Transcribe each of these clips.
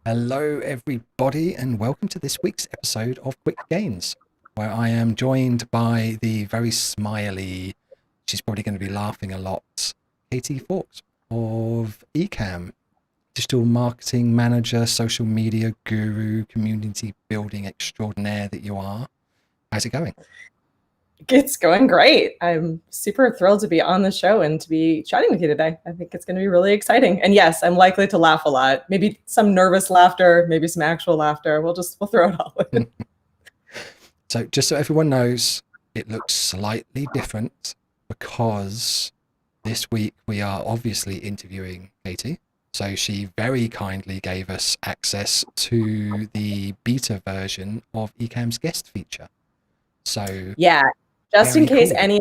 Hello, everybody, and welcome to this week's episode of Quick Gains, where I am joined by the very smiley, she's probably going to be laughing a lot, Katie Fawkes of Ecamm, digital marketing manager, social media guru, community building extraordinaire that you are. How's it going? It's going great. I'm super thrilled to be on the show and to be chatting with you today. I think it's going to be really exciting. And yes, I'm likely to laugh a lot. Maybe some nervous laughter, maybe some actual laughter. We'll throw it all in. So just so everyone knows, it looks slightly different because this week we are obviously interviewing Katie. So she very kindly gave us access to the beta version of Ecamm's guest feature. So Yeah, just in very case cool. any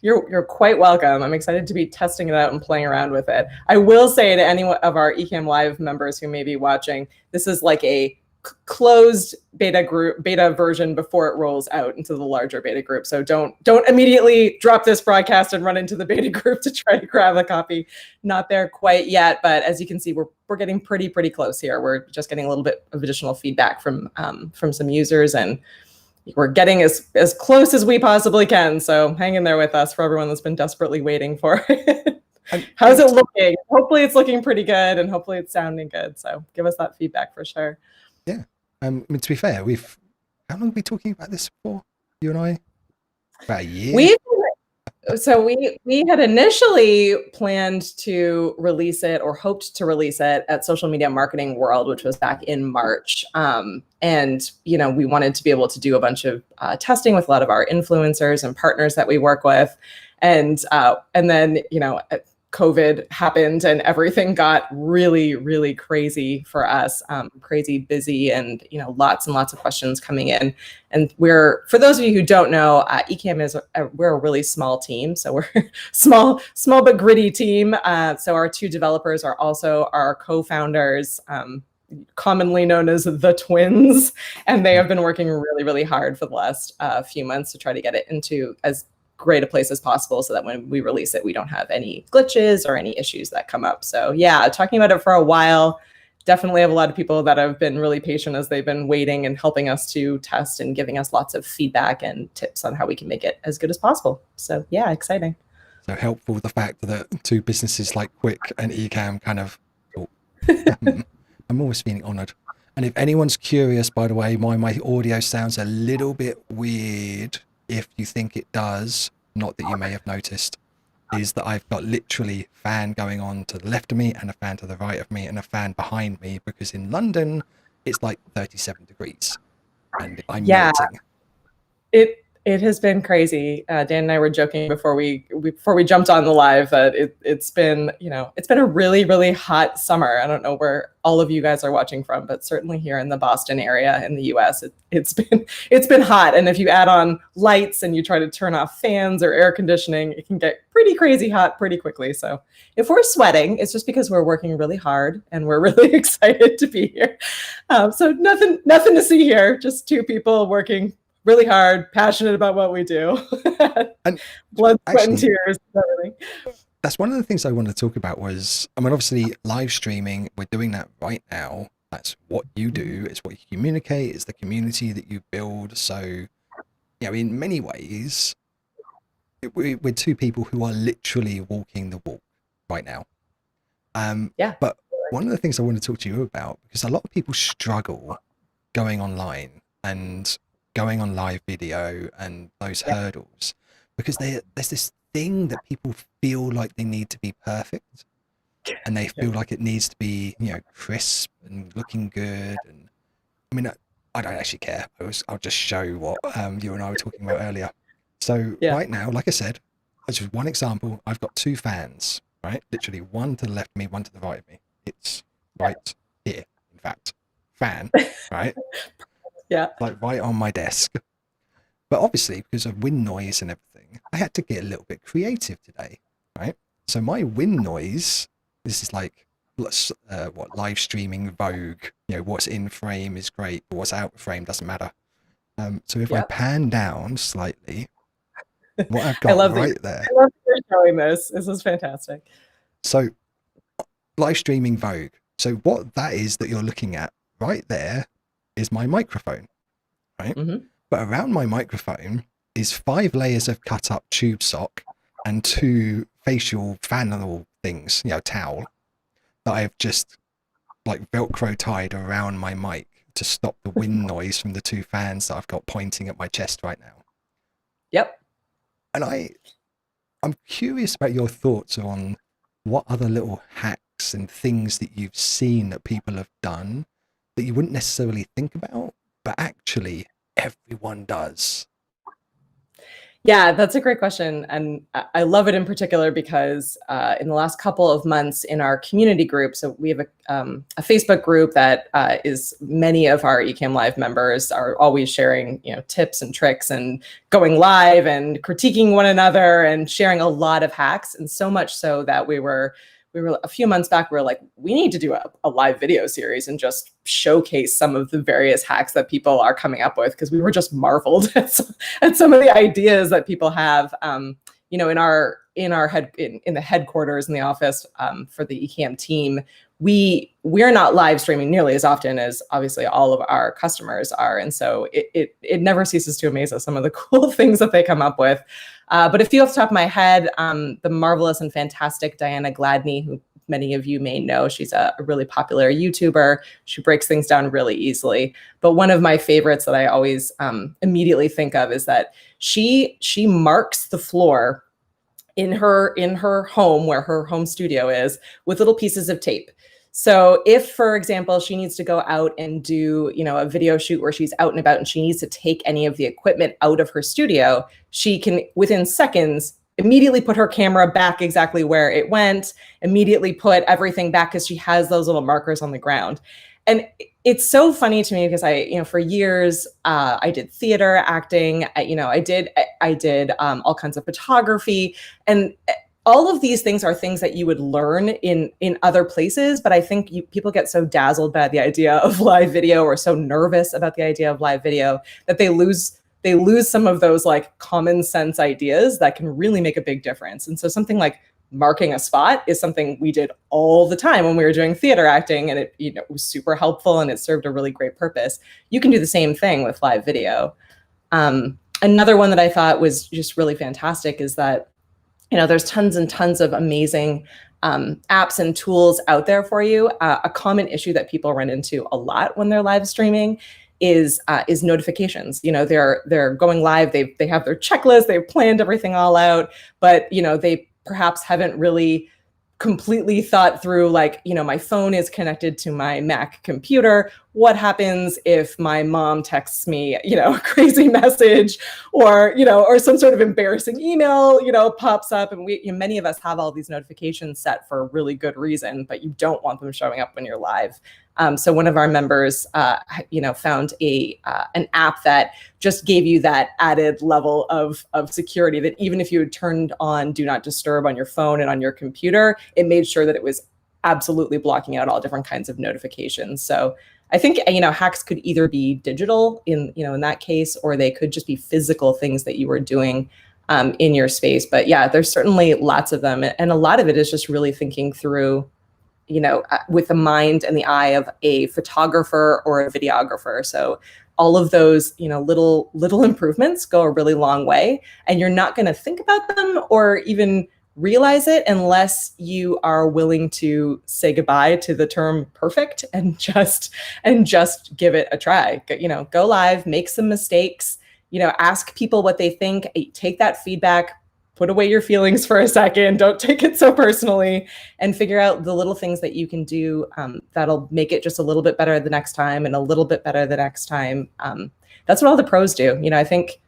you're quite welcome. I'm excited to be testing it out and playing around with it. I will say to any of our Ecamm Live members who may be watching, this is like a closed beta version before it rolls out into the larger beta group. So don't immediately drop this broadcast and run into the beta group to try to grab a copy. Not there quite yet, but as you can see, we're getting pretty close here. We're just getting a little bit of additional feedback from some users, and we're getting as close as we possibly can. So hang in there with us for everyone that's been desperately waiting for it. How's it looking? Hopefully it's looking pretty good, and hopefully it's sounding good. So give us that feedback for sure. Yeah. I mean, to be fair, how long have we been talking about this for? You and I? About a year? We had initially planned to release it, or hoped to release it, at Social Media Marketing World, which was back in March. And we wanted to be able to do a bunch of testing with a lot of our influencers and partners that we work with, and then COVID happened and everything got really crazy for us, crazy busy, and lots and lots of questions coming in. And for those of you who don't know, Ecamm we're a really small team, so we're small but gritty team. So our two developers are also our co-founders, commonly known as the twins, and they have been working really hard for the last few months to try to get it into as great a place as possible, so that when we release it, we don't have any glitches or any issues that come up. So yeah, talking about it for a while. Definitely have a lot of people that have been really patient as they've been waiting and helping us to test and giving us lots of feedback and tips on how we can make it as good as possible. So yeah, exciting. So helpful the fact that two businesses like Quicc and Ecamm kind of talk. I'm always feeling honored. And if anyone's curious, by the way, why my audio sounds a little bit weird, if you think it does, not that you may have noticed, is that I've got literally a fan going on to the left of me and a fan to the right of me and a fan behind me, because in London it's like 37 degrees and I'm Yeah, melting. it has been crazy. Dan and I were joking before we jumped on the live that it's been a really hot summer. I don't know where all of you guys are watching from, but certainly here in the Boston area in the U.S., it's been hot. And if you add on lights and you try to turn off fans or air conditioning, it can get pretty crazy hot pretty quickly. So if we're sweating, it's just because we're working really hard and we're really excited to be here. So nothing to see here. Just two people working really hard, passionate about what we do. And Blood, sweat, and actually, tears, everything. that's one of the things I wanted to talk about was, I mean, obviously live streaming, we're doing that right now. That's what you do. It's what you communicate. It's the community that you build. So, in many ways, we're two people who are literally walking the walk right now. Yeah. But one of the things I want to talk to you about, because a lot of people struggle going online and going on live video and those hurdles, because there's this thing that people feel like they need to be perfect, and they feel like it needs to be crisp and looking good. And I mean, I don't actually care. I'll just show what you and I were talking about earlier. So Yeah. right now, like I said, that's just one example. I've got two fans, right? Literally one to the left of me, one to the right of me. It's right here, in fact. Fan, right? Yeah. Like right on my desk. But obviously, because of wind noise and everything, I had to get a little bit creative today, right? So my wind noise, this is like what live streaming Vogue. What's in frame is great, but what's out of frame doesn't matter. So if I pan down slightly, what I've I got love that. right there. I love that you're showing this. This is fantastic. So live streaming Vogue. So what that is that you're looking at right there is my microphone, right? Mm-hmm. But around my microphone is 5 layers of cut up tube sock and 2 facial fanal things, towel, that I've just like Velcro tied around my mic to stop the wind noise from the 2 fans that I've got pointing at my chest right now. Yep. And I'm curious about your thoughts on what other little hacks and things that you've seen that people have done that you wouldn't necessarily think about, but actually everyone does. Yeah, that's a great question. And I love it in particular because in the last couple of months in our community group, so we have a Facebook group that is many of our Ecamm Live members are always sharing, tips and tricks and going live and critiquing one another and sharing a lot of hacks. And so much so that we were a few months back, we were like, we need to do a live video series and just showcase some of the various hacks that people are coming up with, because we were just marveled at some of the ideas that people have. In the headquarters in the office for the Ecamm team, we're not live streaming nearly as often as obviously all of our customers are, and so it never ceases to amaze us some of the cool things that they come up with. But a few off the top of my head, the marvelous and fantastic Diana Gladney, who many of you may know, she's a really popular YouTuber. She breaks things down really easily. But one of my favorites that I always immediately think of is that she marks the floor in her home, where her home studio is, with little pieces of tape. So if, for example, she needs to go out and do, a video shoot where she's out and about and she needs to take any of the equipment out of her studio, she can, within seconds, immediately put her camera back exactly where it went, immediately put everything back because she has those little markers on the ground. And it's so funny to me because for years, I did theater, acting, I did all kinds of photography, and all of these things are things that you would learn in other places. But I think people get so dazzled by the idea of live video, or so nervous about the idea of live video, that they lose some of those like common sense ideas that can really make a big difference. And so something like marking a spot is something we did all the time when we were doing theater acting, and it was super helpful and it served a really great purpose. You can do the same thing with live video. Another one that I thought was just really fantastic is that, there's tons and tons of amazing apps and tools out there for you. A common issue that people run into a lot when they're live streaming is notifications. They're going live, they have their checklist, they've planned everything all out, but they perhaps haven't really completely thought through, like, my phone is connected to my Mac computer. What happens if my mom texts me, a crazy message, or some sort of embarrassing email, pops up, and many of us have all these notifications set for a really good reason, but you don't want them showing up when you're live. So one of our members, found an app that just gave you that added level of security, that even if you had turned on Do Not Disturb on your phone and on your computer, it made sure that it was absolutely blocking out all different kinds of notifications. So I think, hacks could either be digital in that case, or they could just be physical things that you were doing in your space. But yeah, there's certainly lots of them. And a lot of it is just really thinking through, with the mind and the eye of a photographer or a videographer. So all of those, little improvements go a really long way, and you're not going to think about them or even realize it unless you are willing to say goodbye to the term perfect and just give it a try. Go live, make some mistakes, ask people what they think, take that feedback, put away your feelings for a second, don't take it so personally, and figure out the little things that you can do that'll make it just a little bit better the next time, and a little bit better the next time. That's what all the pros do. I think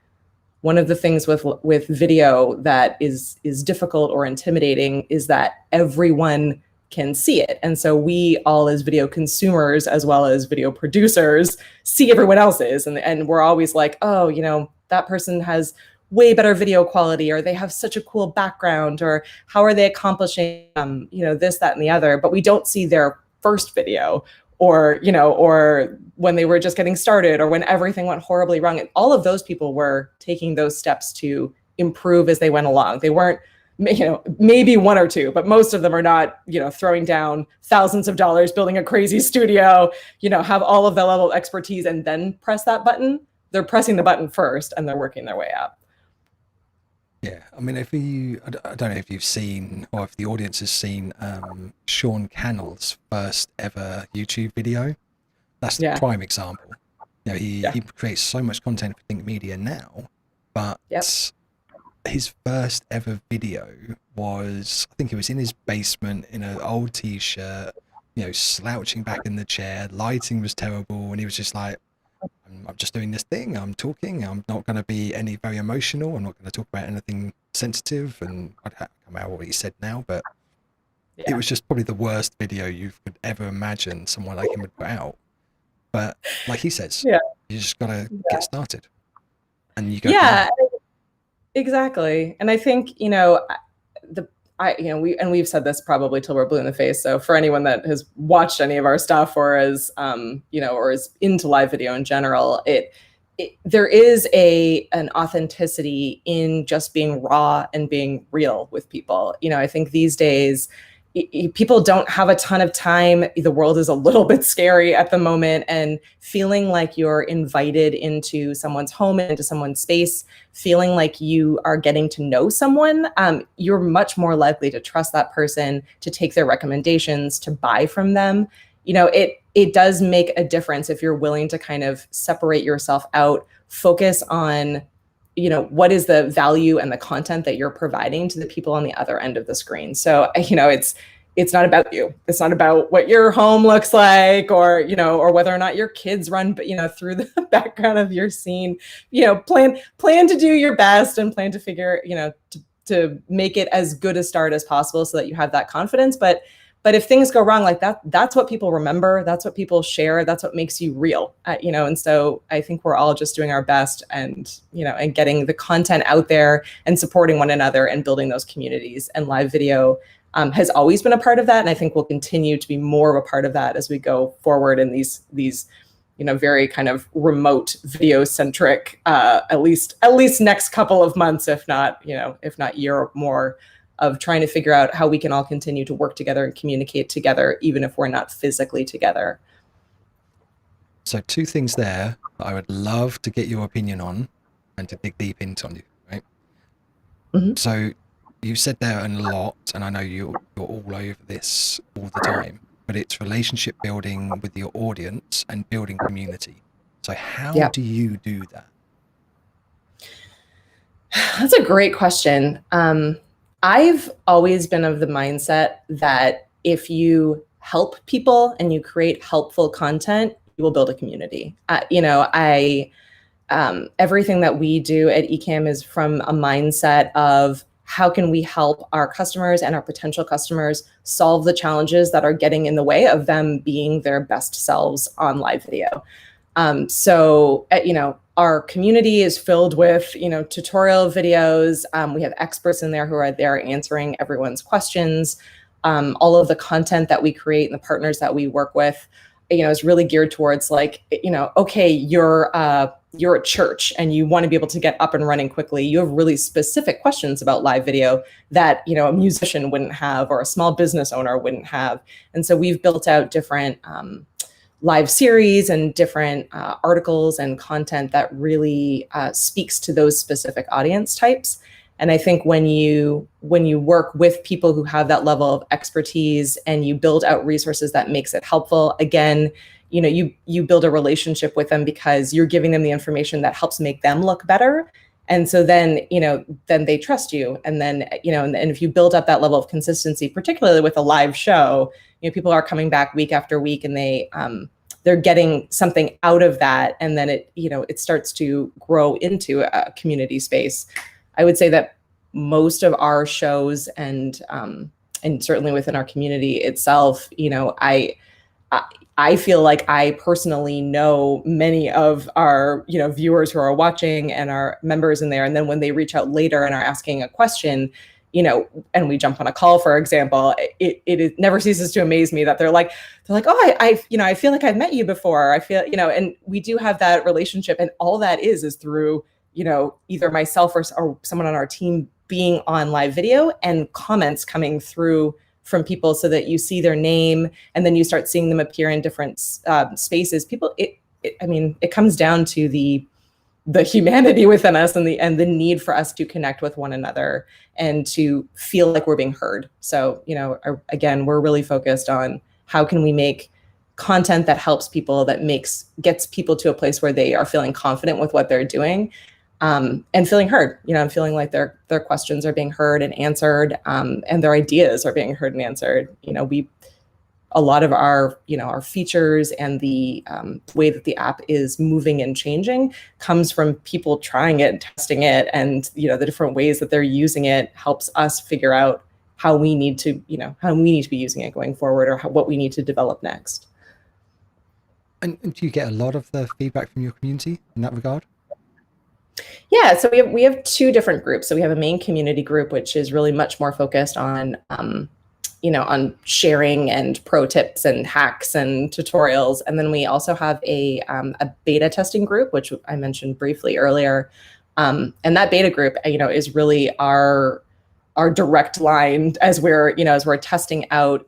one of the things with video that is difficult or intimidating is that everyone can see it. And so we all, as video consumers as well as video producers, see everyone else's, and we're always like, oh, that person has way better video quality, or they have such a cool background, or how are they accomplishing this, that, and the other. But we don't see their first video, or when they were just getting started, or when everything went horribly wrong. And all of those people were taking those steps to improve as they went along. They weren't maybe one or two, but most of them are not, throwing down thousands of dollars, building a crazy studio, have all of the level of expertise and then press that button. They're pressing the button first and they're working their way up. Yeah, I mean, I don't know if you've seen or if the audience has seen Sean Cannell's first ever YouTube video. That's the prime example. He creates so much content for Think Media now, but his first ever video was, I think it was in his basement in an old t-shirt, slouching back in the chair. Lighting was terrible, and he was just like, I'm just doing this thing. I'm talking. I'm not going to be very emotional. I'm not going to talk about anything sensitive. And I can't remember what he said now, but it was just probably the worst video you could ever imagine someone like him would put out. But like he says, you just got to get started, and you go. Yeah, exactly. And I think we've said this probably till we're blue in the face. So for anyone that has watched any of our stuff or is, or is into live video in general, there is an authenticity in just being raw and being real with people. I think these days people don't have a ton of time. The world is a little bit scary at the moment, and feeling like you're invited into someone's home, into someone's space, feeling like you are getting to know someone, you're much more likely to trust that person, to take their recommendations, to buy from them. It does make a difference if you're willing to kind of separate yourself out, focus on what is the value and the content that you're providing to the people on the other end of the screen. So, it's not about you. It's not about what your home looks like, or whether or not your kids run, through the background of your scene. Plan to do your best and plan to figure, to make it as good a start as possible so that you have that confidence. But if things go wrong like that, that's what people remember. That's what people share. That's what makes you real, and so I think we're all just doing our best and getting the content out there and supporting one another and building those communities. And live video has always been a part of that. And I think will continue to be more of a part of that as we go forward in these very kind of remote video centric, at least next couple of months, if not year or more, of trying to figure out how we can all continue to work together and communicate together, even if we're not physically together. So 2 things there that I would love to get your opinion on and to dig deep into on you, right? Mm-hmm. So you said there a lot, and I know you're all over this all the time, but it's relationship building with your audience and building community. So how do you do that? That's a great question. I've always been of the mindset that if you help people and you create helpful content, you will build a community. Everything that we do at Ecamm is from a mindset of how can we help our customers and our potential customers solve the challenges that are getting in the way of them being their best selves on live video. Our community is filled with, tutorial videos. We have experts in there who are there answering everyone's questions. All of the content that we create and the partners that we work with, is really geared towards okay, you're a church and you want to be able to get up and running quickly. You have really specific questions about live video that, a musician wouldn't have or a small business owner wouldn't have. And so we've built out different live series and different articles and content that really speaks to those specific audience types. And I think when you work with people who have that level of expertise and you build out resources that makes it helpful, again, you build a relationship with them because you're giving them the information that helps make them look better. And so then they trust you. And then, and if you build up that level of consistency, particularly with a live show, people are coming back week after week and they're getting something out of that. And then it starts to grow into a community space. I would say that most of our shows and certainly within our community itself, I feel like I personally know many of our, viewers who are watching and our members in there. And then when they reach out later and are asking a question, and we jump on a call, for example, it never ceases to amaze me that they're like, oh, I feel like I've met you before. I feel, and we do have that relationship, and all that is through, either myself or someone on our team being on live video and comments coming through from people so that you see their name and then you start seeing them appear in different spaces. People, it comes down to the humanity within us and the need for us to connect with one another and to feel like we're being heard. So, again, we're really focused on how can we make content that helps people, that gets people to a place where they are feeling confident with what they're doing, and feeling heard, and feeling like their questions are being heard and answered, and their ideas are being heard and answered. A lot of our features and the way that the app is moving and changing comes from people trying it and testing it, and the different ways that they're using it helps us figure out how we need to be using it going forward, or what we need to develop next. And do you get a lot of the feedback from your community in that regard? Yeah, so we have two different groups. So we have a main community group, which is really much more focused on on sharing and pro tips and hacks and tutorials. And then we also have a beta testing group, which I mentioned briefly earlier. And that beta group, is really our direct line as we're testing out,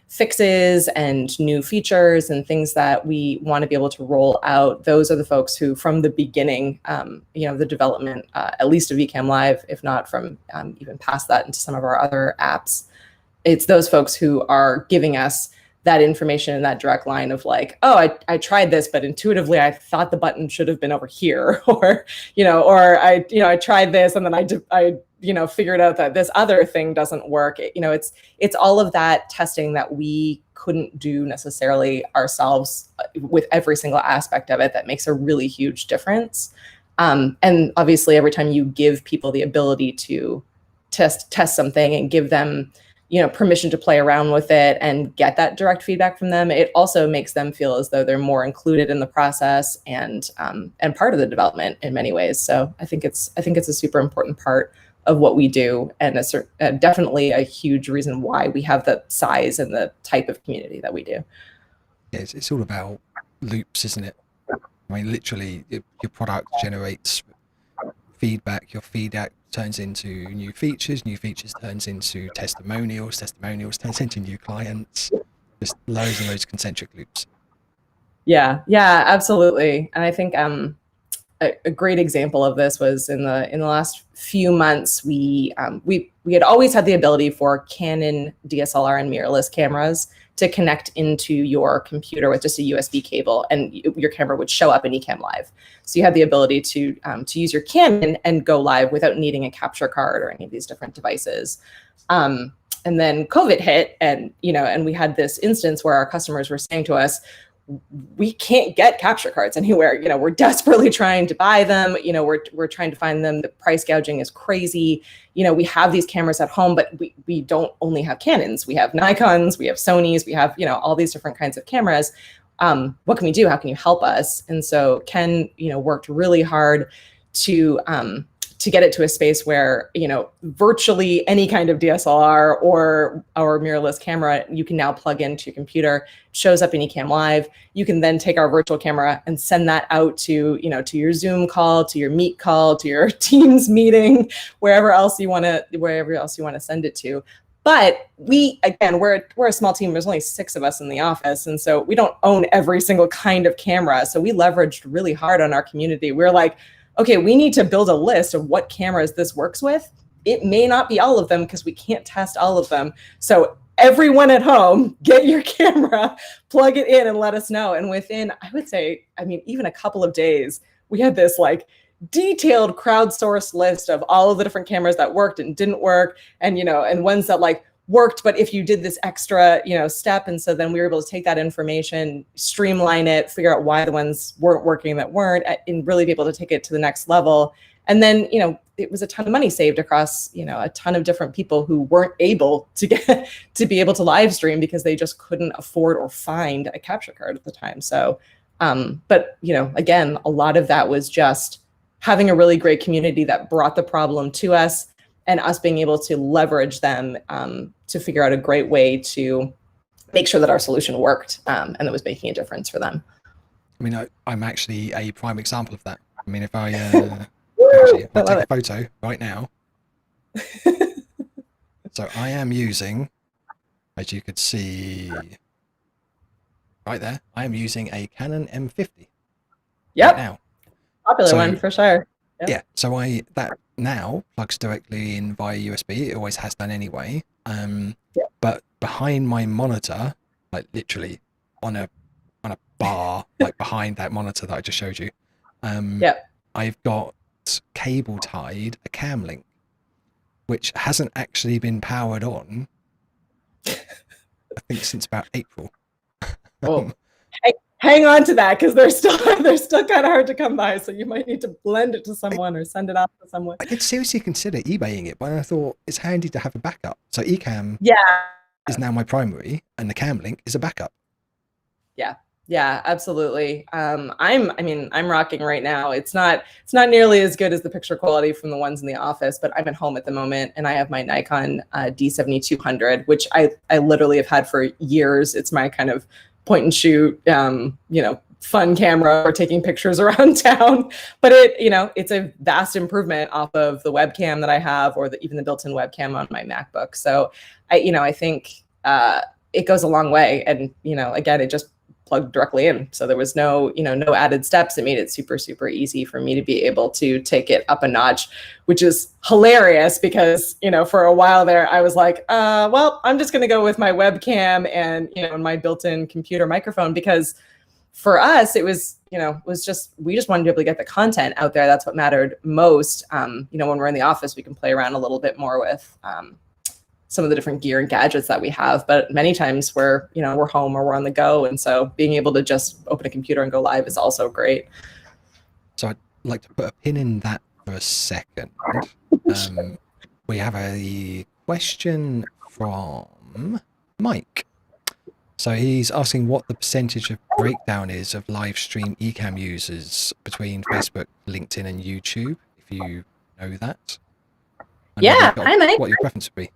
fixes and new features and things that we want to be able to roll out. Those are the folks who, from the beginning, the development, at least of Ecamm Live, if not from even past that into some of our other apps, it's those folks who are giving us that information in that direct line of like, oh, I tried this, but intuitively I thought the button should have been over here, or I tried this and then I figured out that this other thing doesn't work. It's all of that testing that we couldn't do necessarily ourselves with every single aspect of it that makes a really huge difference. And obviously, every time you give people the ability to test something and give them permission to play around with it and get that direct feedback from them, it also makes them feel as though they're more included in the process and part of the development in many ways. So I think it's a super important part of what we do, and definitely a huge reason why we have the size and the type of community that we do. Yeah, it's all about loops, isn't it? I mean, literally, your product generates feedback, your feedback turns into new features turns into testimonials turns into new clients, just loads and loads of concentric loops. Yeah, absolutely. And I think a great example of this was in the last few months, we had always had the ability for Canon DSLR and mirrorless cameras to connect into your computer with just a USB cable, and your camera would show up in Ecamm Live. So you had the ability to use your Canon and go live without needing a capture card or any of these different devices. And then COVID hit, and we had this instance where our customers were saying to us, we can't get capture cards anywhere. We're desperately trying to buy them. We're trying to find them. The price gouging is crazy. We have these cameras at home, but we don't only have Canons. We have Nikons, we have Sonys, we have, all these different kinds of cameras. What can we do? How can you help us? And so Ken, worked really hard to get it to a space where, virtually any kind of DSLR or mirrorless camera, you can now plug into your computer, shows up in Ecamm Live. You can then take our virtual camera and send that out to, to your Zoom call, to your Meet call, to your Teams meeting, wherever else you want to send it to. But we're a small team. There's only 6 of us in the office. And so we don't own every single kind of camera. So we leveraged really hard on our community. We're like, okay, we need to build a list of what cameras this works with. It may not be all of them because we can't test all of them. So everyone at home, get your camera, plug it in and let us know. And within, I would say, even a couple of days, we had this like detailed crowdsourced list of all of the different cameras that worked and didn't work, and and ones that like worked, but if you did this extra, step. And so then we were able to take that information, streamline it, figure out why the ones weren't working that weren't, and really be able to take it to the next level. And then, it was a ton of money saved across, a ton of different people who weren't able to get to be able to live stream because they just couldn't afford or find a capture card at the time. So, but, again, a lot of that was just having a really great community that brought the problem to us, and us being able to leverage them to figure out a great way to make sure that our solution worked, and that was making a difference for them. I'm actually a prime example of that. If I take a photo right now, So I am using, as you could see right there, I am using a Canon M50 Yep. right now. Popular So, one for sure. Yep. yeah, so that now plugs directly in via USB. It always has done anyway. Yep. But behind my monitor, like literally on a bar, like behind that monitor that I just showed you, Yep. I've got cable tied a cam link, which hasn't actually been powered on, I think, since about April. Oh, hang on to that, because they're still kind of hard to come by. So you might need to blend it to someone or send it off to someone. I did seriously consider eBaying it, but I thought it's handy to have a backup. So Ecamm Yeah. is now my primary, and the cam link is a backup. Yeah, absolutely. I'm rocking right now. It's not nearly as good as the picture quality from the ones in the office, but I'm at home at the moment, and I have my Nikon D7200, which I literally have had for years. It's my kind of point and shoot, fun camera for taking pictures around town. But it's a vast improvement off of the webcam that I have, or even the built-in webcam on my MacBook. So I think it goes a long way. And again, it just plugged directly in. So there was no added steps. It made it super, super easy for me to be able to take it up a notch, which is hilarious because, for a while there, I was like, well, I'm just going to go with my webcam and, my built-in computer microphone, because for us, it was, we just wanted to be able to get the content out there. That's what mattered most. When we're in the office, we can play around a little bit more with, some of the different gear and gadgets that we have, but many times we're home or we're on the go. And so being able to just open a computer and go live is also great. So I'd like to put a pin in that for a second. We have a question from Mike. So he's asking what the percentage of breakdown is of live stream Ecamm users between Facebook, LinkedIn, and YouTube, if you know that. Yeah, hi Mike. What your preference would be.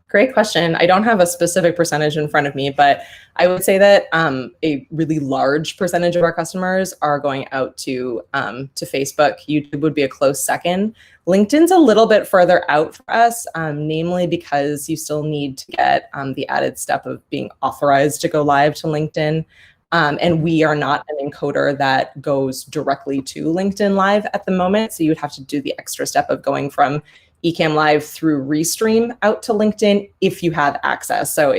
Great question. I don't have a specific percentage in front of me, but I would say that a really large percentage of our customers are going out to Facebook. YouTube would be a close second. LinkedIn's a little bit further out for us, namely because you still need to get the added step of being authorized to go live to LinkedIn. And we are not an encoder that goes directly to LinkedIn Live at the moment. So you'd have to do the extra step of going from Ecamm Live through Restream out to LinkedIn if you have access. So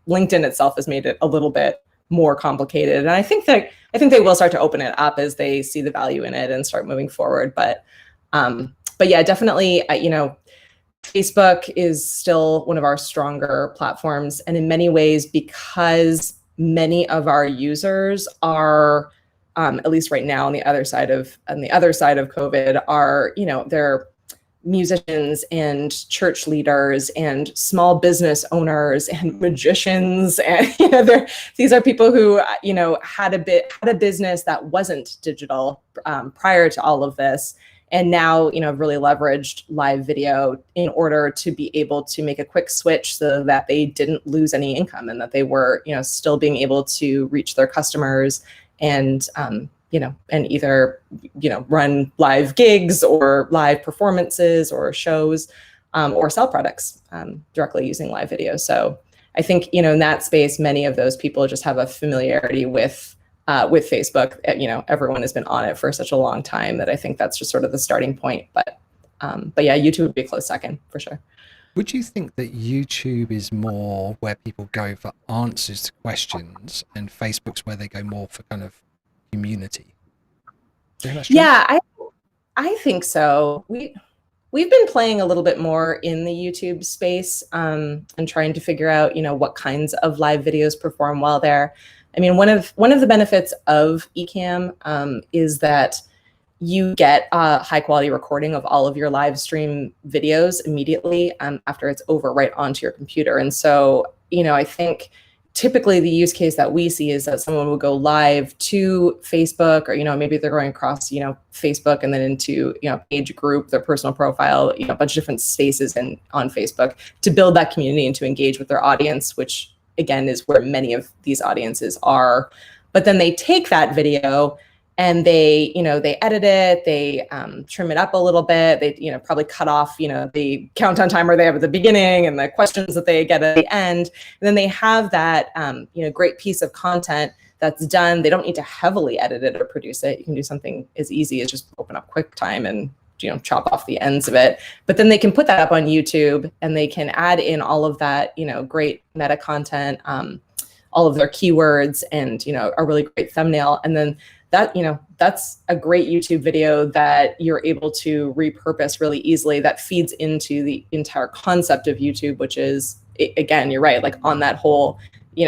LinkedIn itself has made it a little bit more complicated. And I think they will start to open it up as they see the value in it and start moving forward. But yeah, definitely, Facebook is still one of our stronger platforms. And in many ways, because many of our users are, at least right now on the other side of COVID, are, they're musicians and church leaders and small business owners and magicians, and these are people who had a business that wasn't digital prior to all of this, and now really leveraged live video in order to be able to make a quick switch so that they didn't lose any income and that they were still being able to reach their customers and and either, run live gigs or live performances or shows, or sell products directly using live video. So I think, in that space, many of those people just have a familiarity with Facebook. Everyone has been on it for such a long time that I think that's just sort of the starting point. But yeah, YouTube would be a close second for sure. Would you think that YouTube is more where people go for answers to questions and Facebook's where they go more for kind of community? Yeah, I think so. We've been playing a little bit more in the YouTube space, and trying to figure out what kinds of live videos perform well there. I mean, one of the benefits of Ecamm is that you get a high quality recording of all of your live stream videos immediately after it's over right onto your computer. And so, I think typically the use case that we see is that someone would go live to Facebook, or, maybe they're going across, Facebook and then into, page group, their personal profile, a bunch of different spaces on Facebook to build that community and to engage with their audience, which again is where many of these audiences are. But then they take that video and they, they edit it, they trim it up a little bit, they, probably cut off, the countdown timer they have at the beginning and the questions that they get at the end. And then they have that, great piece of content that's done. They don't need to heavily edit it or produce it. You can do something as easy as just open up QuickTime and chop off the ends of it. But then they can put that up on YouTube, and they can add in all of that, great meta content, all of their keywords, and a really great thumbnail. And then that, that's a great YouTube video that you're able to repurpose really easily. That feeds into the entire concept of YouTube, which is, again, you're right, like on that whole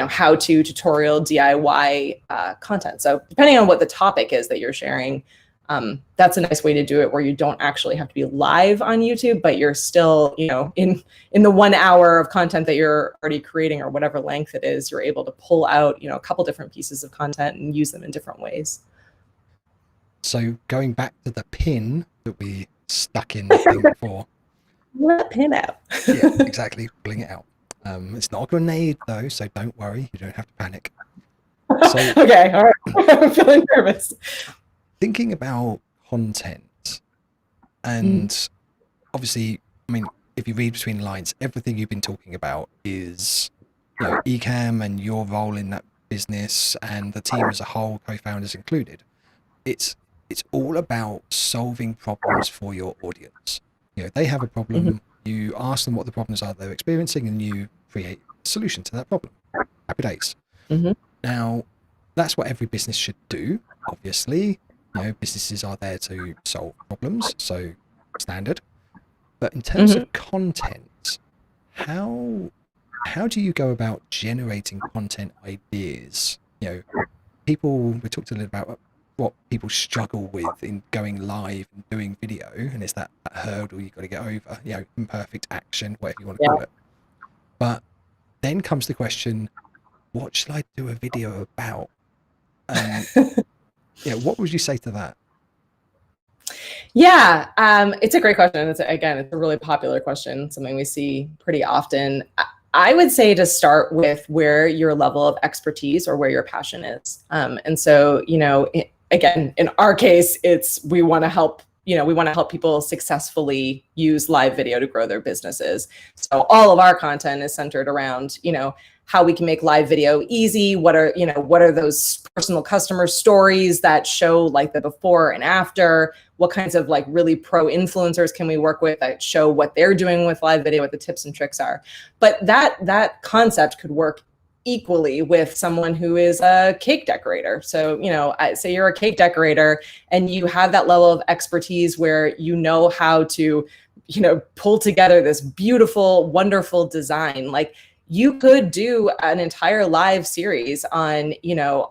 how-to tutorial DIY content. So depending on what the topic is that you're sharing, that's a nice way to do it, where you don't actually have to be live on YouTube, but you're still, in the 1 hour of content that you're already creating, or whatever length it is, you're able to pull out, a couple different pieces of content and use them in different ways. So going back to the pin that we stuck in the thing before. Pull that pin out. Yeah, exactly. Pulling it out. It's not a grenade though, so don't worry. You don't have to panic. So, okay, all right. I'm feeling nervous. Thinking about content, and obviously, I mean, if you read between the lines, everything you've been talking about is, Ecamm and your role in that business, and the team as a whole, co-founders included. It's all about solving problems for your audience. They have a problem. You ask them what the problems are they're experiencing, and you create a solution to that problem. Happy days. Now, that's what every business should do, obviously. Businesses are there to solve problems, so standard. But in terms of content, how do you go about generating content ideas? We talked a little about what people struggle with in going live and doing video, and it's that hurdle you've got to get over, imperfect action, whatever you want to call it. But then comes the question, what should I do a video about? What would you say to that? Yeah, it's a great question. It's a really popular question, something we see pretty often. I would say to start with where your level of expertise or where your passion is. And so, again, in our case, we want to help people successfully use live video to grow their businesses. So all of our content is centered around, how we can make live video easy. What are those personal customer stories that show like the before and after? What kinds of like really pro influencers can we work with that show what they're doing with live video, what the tips and tricks are? But that concept could work equally with someone who is a cake decorator. So, say you're a cake decorator and you have that level of expertise where you know how to, pull together this beautiful, wonderful design. Like, you could do an entire live series on,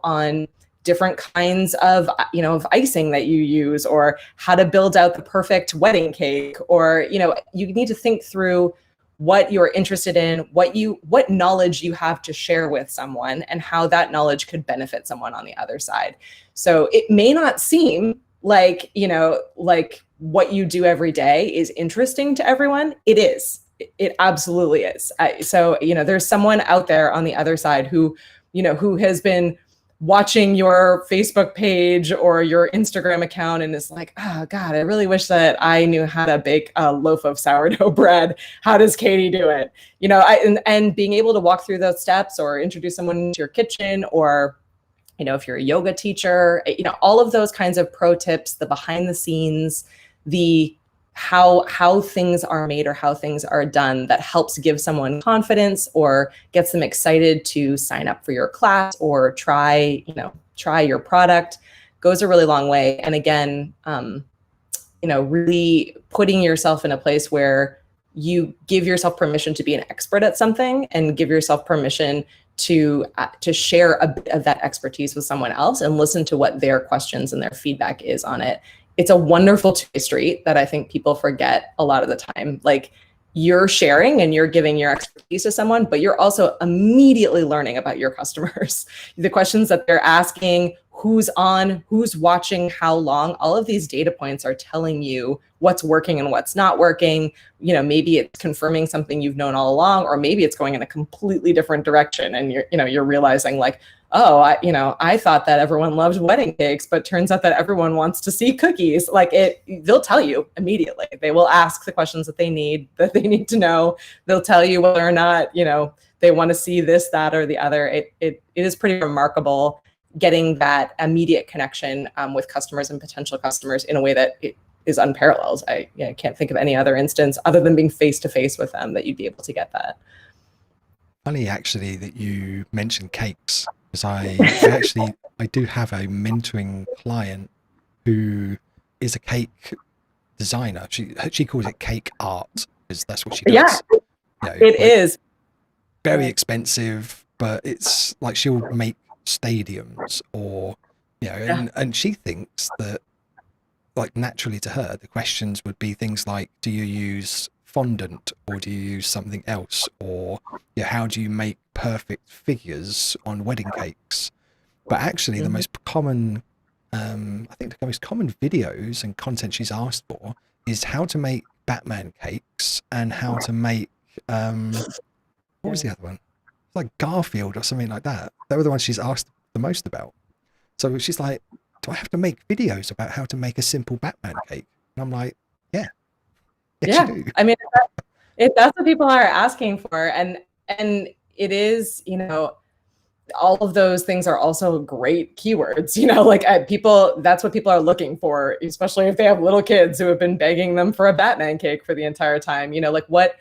on different kinds of, of icing that you use, or how to build out the perfect wedding cake, or, you need to think through what you're interested in, what knowledge you have to share with someone, and how that knowledge could benefit someone on the other side. So it may not seem like, like what you do every day is interesting to everyone. It is. It absolutely is. So, there's someone out there on the other side who has been watching your Facebook page or your Instagram account and is like, oh God, I really wish that I knew how to bake a loaf of sourdough bread. How does Katie do it? And being able to walk through those steps, or introduce someone into your kitchen, or, if you're a yoga teacher, all of those kinds of pro tips, the behind the scenes, the how things are made or how things are done, that helps give someone confidence or gets them excited to sign up for your class or try your product, goes a really long way. And again, really putting yourself in a place where you give yourself permission to be an expert at something, and give yourself permission to share a bit of that expertise with someone else and listen to what their questions and their feedback is on it. It's a wonderful two-way street that I think people forget a lot of the time. Like, you're sharing and you're giving your expertise to someone, but you're also immediately learning about your customers. The questions that they're asking, who's on, who's watching, how long, all of these data points are telling you what's working and what's not working. Maybe it's confirming something you've known all along, or maybe it's going in a completely different direction. And you're realizing like, oh, I thought that everyone loved wedding cakes, but turns out that everyone wants to see cookies. Like they'll tell you immediately. They will ask the questions that they need to know. They'll tell you whether or not, they want to see this, that, or the other. It is pretty remarkable getting that immediate connection with customers and potential customers in a way that it is unparalleled. I can't think of any other instance other than being face to face with them that you'd be able to get that. Funny actually that you mentioned cakes, because I do have a mentoring client who is a cake designer. She calls it cake art, because that's what she does. Yeah, it is very expensive, but it's like she'll make stadiums, or and she thinks that, like, naturally to her, the questions would be things like, do you use fondant or do you use something else, or how do you make perfect figures on wedding cakes? But actually the most common I think the most common videos and content she's asked for is how to make Batman cakes and how to make what was the other one, like Garfield or something like that. They were the ones she's asked the most about. So she's like, do I have to make videos about how to make a simple Batman cake? And I'm like, yes, you do. I mean, if that's what people are asking for, and it is, all of those things are also great keywords, like people, that's what people are looking for, especially if they have little kids who have been begging them for a Batman cake for the entire time. Like what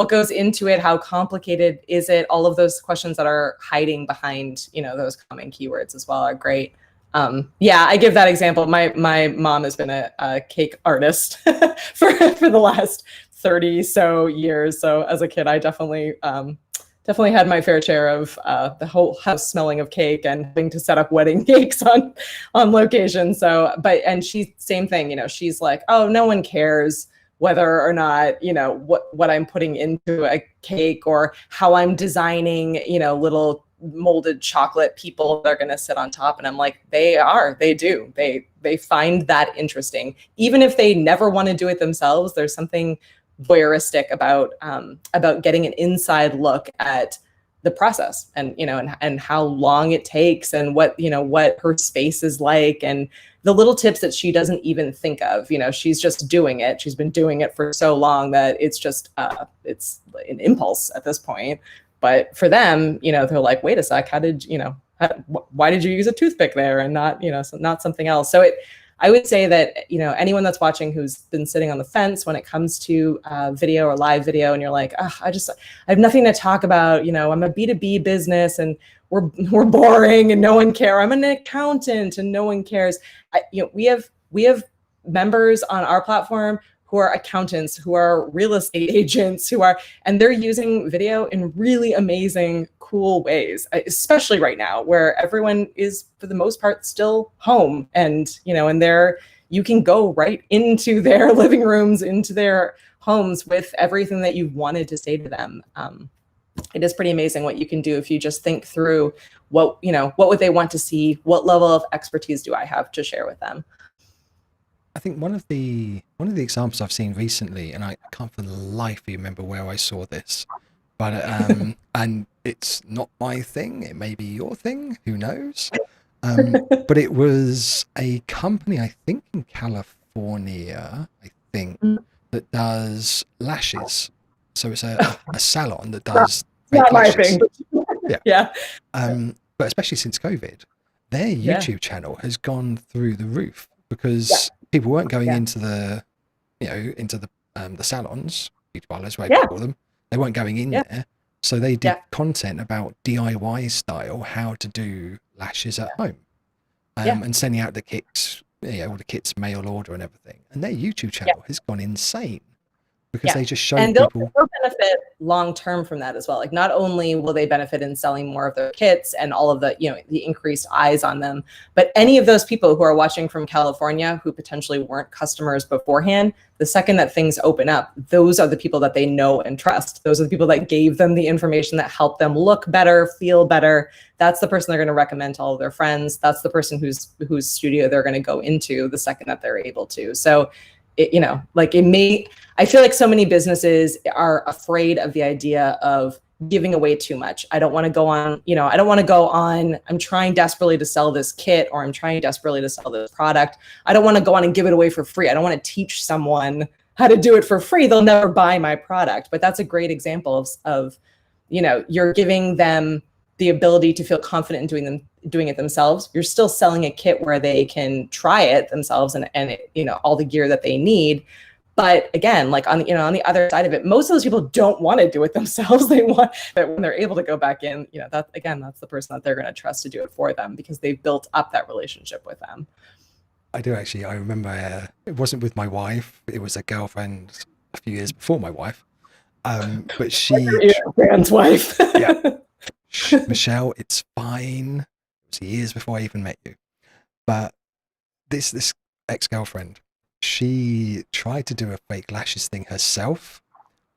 goes into it, how complicated is it? All of those questions that are hiding behind, those common keywords as well are great. I give that example. My mom has been a cake artist for the last 30 so years. So as a kid, I definitely had my fair share of the whole house smelling of cake and having to set up wedding cakes on location. So, and she's same thing, she's like, oh, no one cares whether or not, what I'm putting into a cake or how I'm designing, little molded chocolate people that are going to sit on top. And I'm like, they do. They find that interesting. Even if they never want to do it themselves, there's something voyeuristic about getting an inside look at the process and, and how long it takes and what her space is like, and the little tips that she doesn't even think of. She's just doing it. She's been doing it for so long that it's just it's an impulse at this point. But for them, they're like, wait a sec, why did you use a toothpick there and not, not something else? So I would say that, anyone that's watching who's been sitting on the fence when it comes to video or live video, and you're like, I have nothing to talk about. I'm a B2B business and we're boring and no one cares. I'm an accountant and no one cares. We have members on our platform who are accountants, who are real estate agents, and they're using video in really amazing, cool ways, especially right now where everyone is, for the most part, still home. And, and you can go right into their living rooms, into their homes with everything that you've wanted to say to them. It is pretty amazing what you can do if you just think through what would they want to see? What level of expertise do I have to share with them? I think one of the examples I've seen recently, and I can't for the life of you remember where I saw this, but and it's not my thing. It may be your thing. Who knows? But it was a company, I think in California, that does lashes. So it's a salon that does not my lashes. thing. Yeah. But especially since COVID, their YouTube channel has gone through the roof because people weren't going into the salons, beauty parlors, whatever you call them. They weren't going in there. So they did content about DIY style, how to do lashes at home, and sending out the kits, all the kits mail order and everything. And their YouTube channel has gone insane because they just show and people. They'll benefit long term from that as well. Like, not only will they benefit in selling more of their kits and all of the the increased eyes on them, but any of those people who are watching from California who potentially weren't customers beforehand, the second that things open up, those are the people that they know and trust. Those are the people that gave them the information that helped them look better, feel better. That's the person they're going to recommend to all of their friends. That's the person whose studio they're going to go into the second that they're able to. So I feel like so many businesses are afraid of the idea of giving away too much. I don't want to go on, I don't want to go on, I'm trying desperately to sell this kit, or I'm trying desperately to sell this product. I don't want to go on and give it away for free. I don't want to teach someone how to do it for free. They'll never buy my product. But that's a great example of you're giving them the ability to feel confident in doing it themselves. You're still selling a kit where they can try it themselves and all the gear that they need. But again, like on the other side of it, most of those people don't want to do it themselves. They want that when they're able to go back in, that's the person that they're going to trust to do it for them, because they've built up that relationship with them. I do actually. I remember it wasn't with my wife. It was a girlfriend a few years before my wife. But she, Brand's wife. yeah, Michelle, it's fine. It was years before I even met you. But this ex-girlfriend, she tried to do a fake lashes thing herself,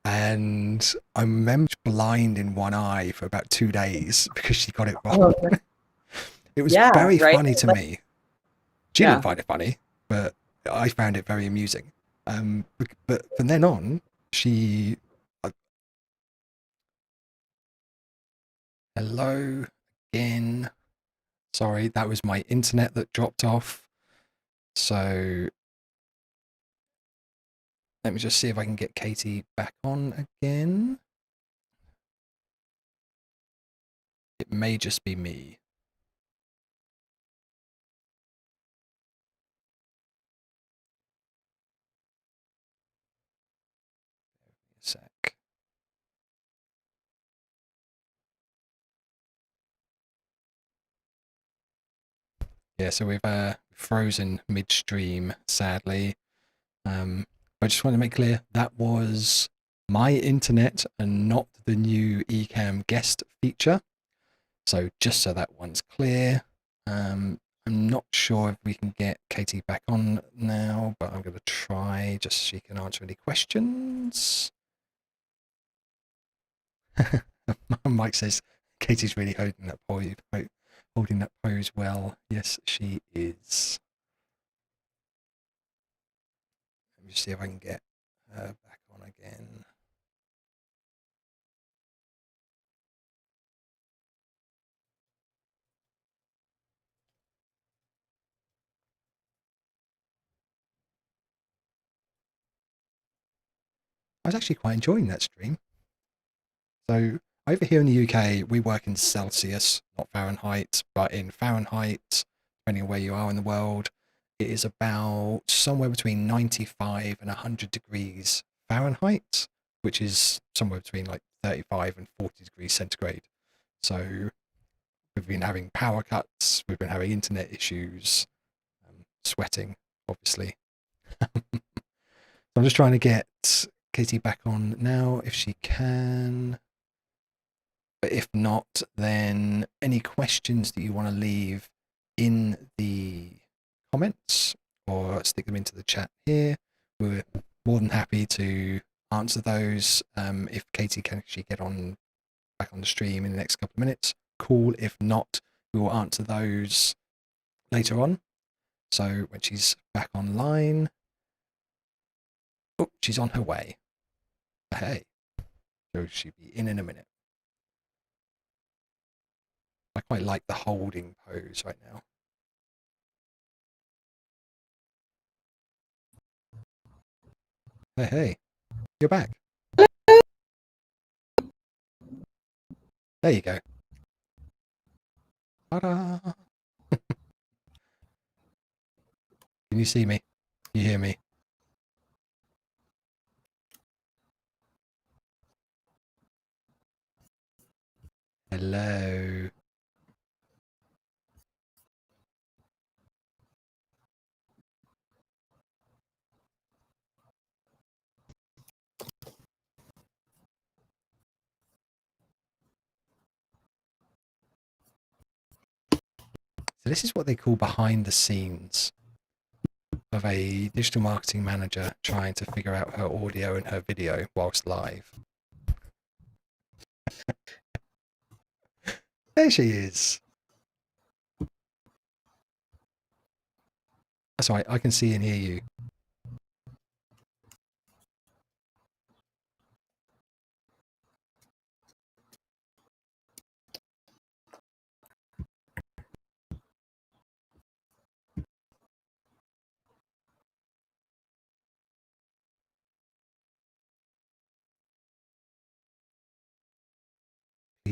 and I remember blind in one eye for about 2 days because she got it wrong. Oh, It was yeah, very right? funny to me. She Yeah. didn't find it funny, but I found it very amusing. But from then on, she. Hello again. Sorry, that was my internet that dropped off. So let me just see if I can get Katie back on again. It may just be me. A sec. Yeah, so we've frozen midstream, sadly. I just want to make clear that was my internet and not the new Ecamm guest feature. So just so that one's clear. I'm not sure if we can get Katie back on now, but I'm going to try just so she can answer any questions. Mike says Katie's really holding that pose well. Yes, she is. Let me just see if I can get her back on again. I was actually quite enjoying that stream. So over here in the UK, we work in Celsius, not Fahrenheit, but in Fahrenheit, depending on where you are in the world, it is about somewhere between 95 and 100 degrees Fahrenheit, which is somewhere between like 35 and 40 degrees centigrade. So we've been having power cuts, we've been having internet issues, sweating, obviously. So I'm just trying to get Katie back on now if she can. But if not, then any questions that you want to leave in the comments or stick them into the chat here, we're more than happy to answer those. If Katie can actually get on back on the stream in the next couple of minutes, cool. If not, we will answer those later on. So when she's back online, oh, she's on her way. Hey, so she'll be in a minute. I quite like the holding pose right now. Hey, you're back. There you go. Ta-da! Can you see me? Can you hear me? Hello. So this is what they call behind the scenes of a digital marketing manager trying to figure out her audio and her video whilst live. There she is. That's right, I can see and hear you.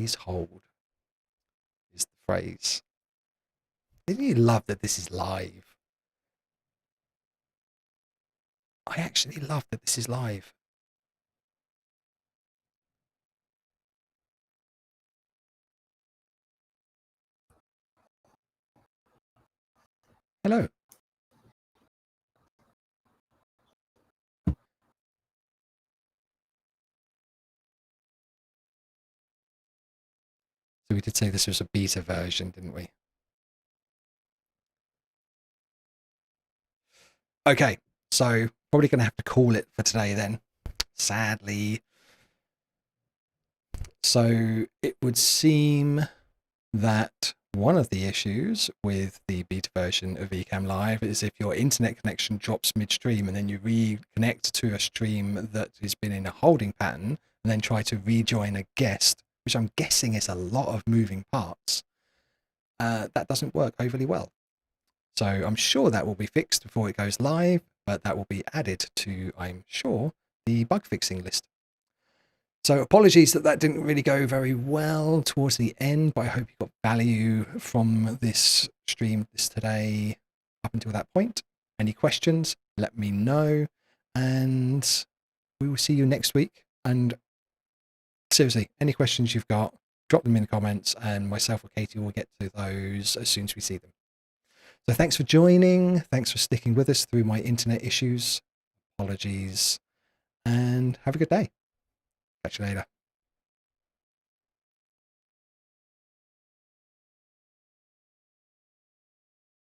Please hold is the phrase. Didn't you love that this is live? I actually love that this is live. Hello. So we did say this was a beta version, didn't we? Okay, so probably going to have to call it for today then, sadly. So it would seem that one of the issues with the beta version of Ecamm Live is if your internet connection drops midstream and then you reconnect to a stream that has been in a holding pattern and then try to rejoin a guest, which I'm guessing is a lot of moving parts, that doesn't work overly well. So I'm sure that will be fixed before it goes live, but that will be added to, I'm sure, the bug fixing list. So apologies that didn't really go very well towards the end, but I hope you got value from this stream today up until that point. Any questions, let me know, and we will see you next week. And seriously, any questions you've got, drop them in the comments, and myself or Katie will get to those as soon as we see them. So thanks for joining. Thanks for sticking with us through my internet issues. Apologies, and have a good day. Catch you later.